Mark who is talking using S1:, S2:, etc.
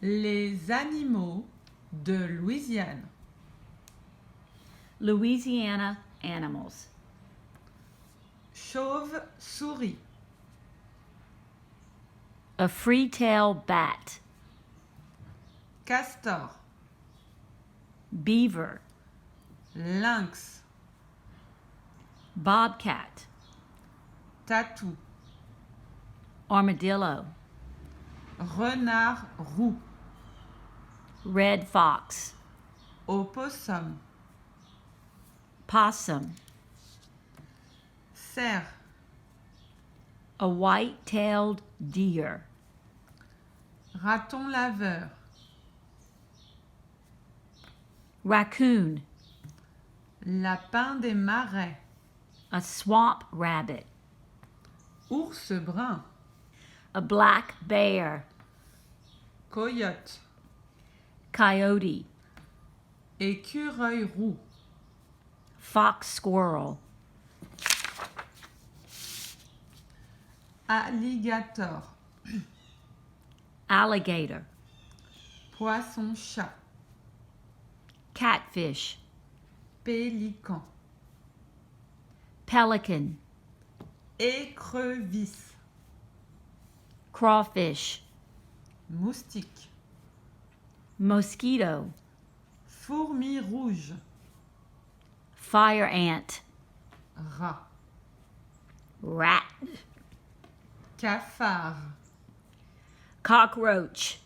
S1: Les animaux de Louisiane.
S2: Louisiana animals.
S1: Chauve-souris.
S2: A free-tailed bat.
S1: Castor.
S2: Beaver.
S1: Lynx.
S2: Bobcat.
S1: Tatou.
S2: Armadillo.
S1: Renard roux.
S2: Red fox.
S1: Opossum.
S2: Possum.
S1: Cerf.
S2: A white-tailed deer.
S1: Raton laveur.
S2: Raccoon.
S1: Lapin des marais.
S2: A swamp rabbit.
S1: Ours brun.
S2: A black bear.
S1: Coyote.
S2: Coyote.
S1: Écureuil roux.
S2: Fox squirrel.
S1: Alligator.
S2: Alligator.
S1: Poisson-chat.
S2: Catfish.
S1: Pélican.
S2: Pelican.
S1: Écrevisse.
S2: Crawfish.
S1: Moustique.
S2: Mosquito.
S1: Fourmi rouge.
S2: Fire ant.
S1: Rat.
S2: Rat.
S1: Cafard.
S2: Cockroach.